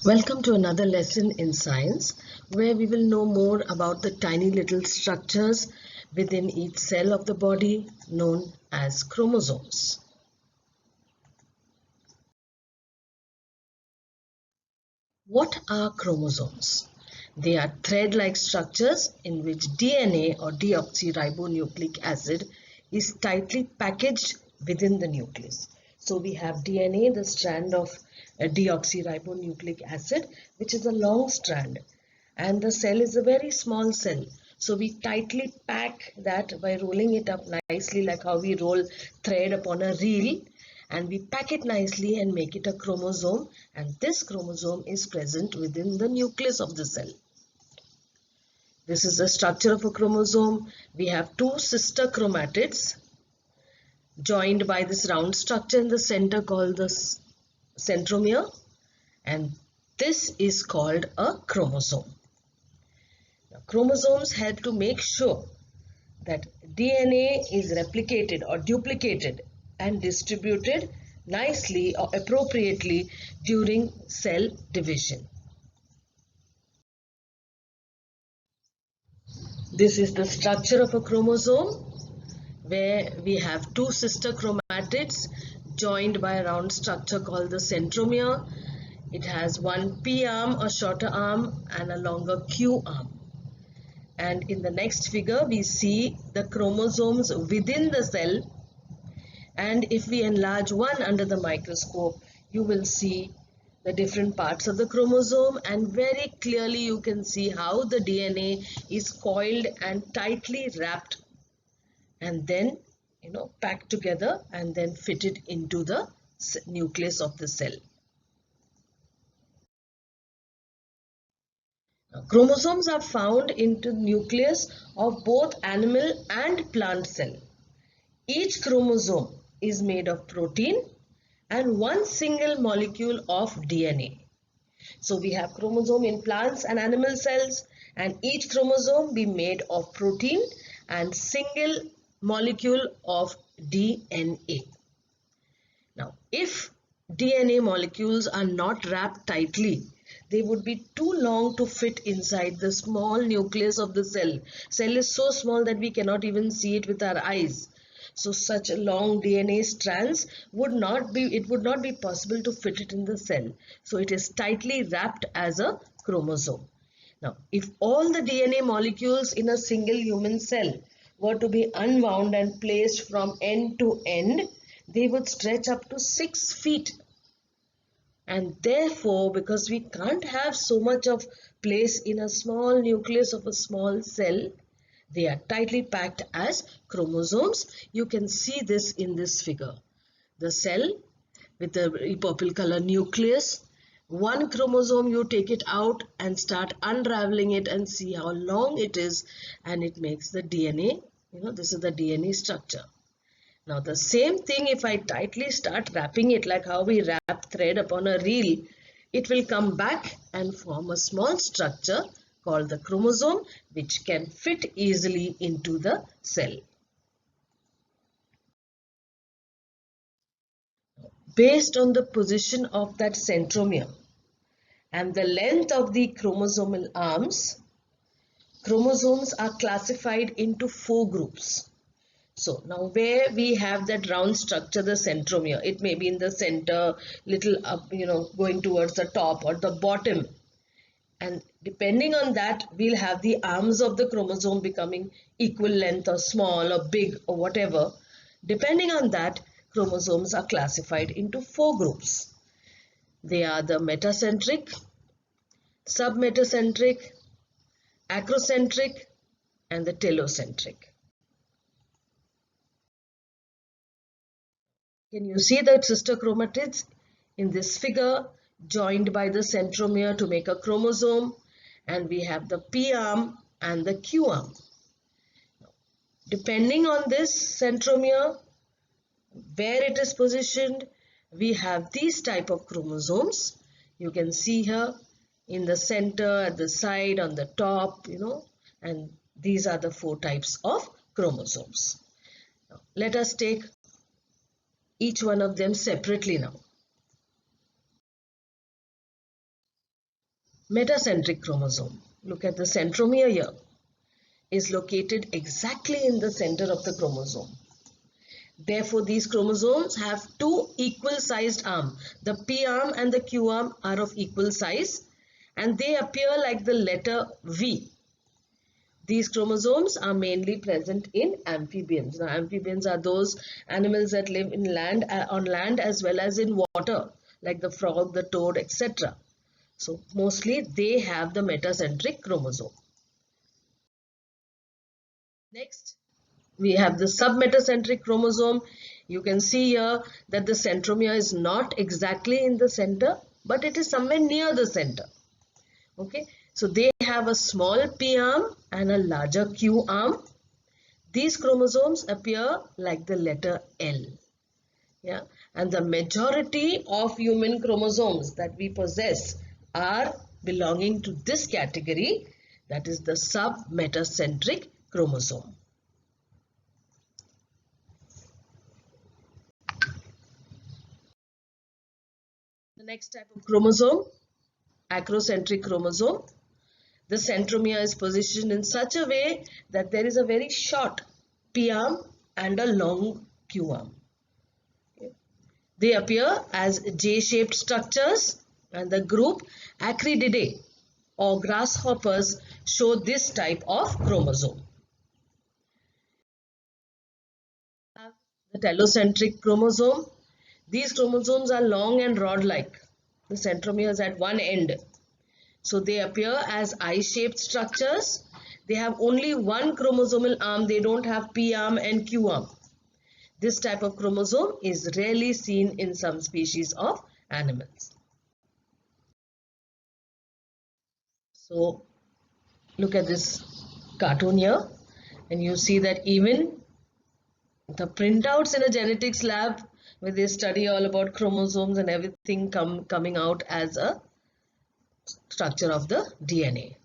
Welcome to another lesson in science where we will know more about the tiny little structures within each cell of the body known as chromosomes. What are chromosomes? They are thread-like structures in which DNA or deoxyribonucleic acid is tightly packaged within the nucleus. So we have DNA, the strand of deoxyribonucleic acid, which is a long strand, and the cell is a very small cell. So we tightly pack that by rolling it up nicely like how we roll thread upon a reel, and we pack it nicely and make it a chromosome, and this chromosome is present within the nucleus of the cell. This is the structure of a chromosome. We have two sister chromatids joined by this round structure in the center called the centromere, and this is called a chromosome. Now, chromosomes help to make sure that DNA is replicated or duplicated and distributed nicely or appropriately during cell division. This is the structure of a chromosome where we have two sister chromatids joined by a round structure called the centromere. It has one P arm, a shorter arm, and a longer Q arm. And in the next figure, we see the chromosomes within the cell. And if we enlarge one under the microscope, you will see the different parts of the chromosome, and very clearly you can see how the DNA is coiled and tightly wrapped and then packed together and then fitted into the nucleus of the cell. Now, chromosomes are found in the nucleus of both animal and plant cell. Each chromosome is made of protein and one single molecule of DNA. So we have chromosome in plants and animal cells, and each chromosome be made of protein and single molecule of DNA. Now, if DNA molecules are not wrapped tightly, they would be too long to fit inside the small nucleus of the cell. Cell is so small that we cannot even see it with our eyes. So such a long DNA strands would not be possible to fit it in the cell. So it is tightly wrapped as a chromosome. Now, if all the DNA molecules in a single human cell were to be unwound and placed from end to end, they would stretch up to 6 feet. And therefore, because we can't have so much of place in a small nucleus of a small cell, they are tightly packed as chromosomes. You can see this in this figure. The cell with the purple color nucleus. One chromosome, you take it out and start unraveling it and see how long it is, and it makes the DNA. This is the DNA structure. Now the same thing, if I tightly start wrapping it like how we wrap thread upon a reel, it will come back and form a small structure called the chromosome, which can fit easily into the cell. Based on the position of that centromere and the length of the chromosomal arms, chromosomes are classified into 4 groups. So now where we have that round structure, the centromere, it may be in the center, little up, going towards the top or the bottom. And depending on that, we'll have the arms of the chromosome becoming equal length or small or big or whatever. Depending on that, chromosomes are classified into 4 groups. They are the metacentric, submetacentric, acrocentric, and the telocentric. Can you see the sister chromatids in this figure joined by the centromere to make a chromosome, and we have the P arm and the Q arm. Depending on this centromere, where it is positioned, we have these type of chromosomes. You can see here in the center, at the side, on the top, and these are the 4 types of chromosomes. Now, let us take each one of them separately now. metacentric chromosome. Look at the centromere here. Is located exactly in the center of the chromosome. Therefore, these chromosomes have two equal-sized arms. The P arm and the Q arm are of equal size and they appear like the letter V. These chromosomes are mainly present in amphibians. Now, amphibians are those animals that live in land, on land as well as in water, like the frog, the toad, etc. So, mostly they have the metacentric chromosome. Next, we have the submetacentric chromosome. You can see here that the centromere is not exactly in the center, but it is somewhere near the center. Okay, so they have a small P arm and a larger Q arm. These chromosomes appear like the letter L. Yeah, and the majority of human chromosomes that we possess are belonging to this category, that is the submetacentric chromosome. The next type of chromosome, acrocentric chromosome. The centromere is positioned in such a way that there is a very short P arm and a long Q arm. They appear as J-shaped structures, and the group Acrididae or grasshoppers show this type of chromosome. The telocentric chromosome. These chromosomes are long and rod-like. The centromere is at one end. So they appear as I-shaped structures. They have only one chromosomal arm. They don't have P arm and Q arm. This type of chromosome is rarely seen in some species of animals. So look at this cartoon here, and you see that even the printouts in a genetics lab where they study all about chromosomes and everything coming out as a structure of the DNA.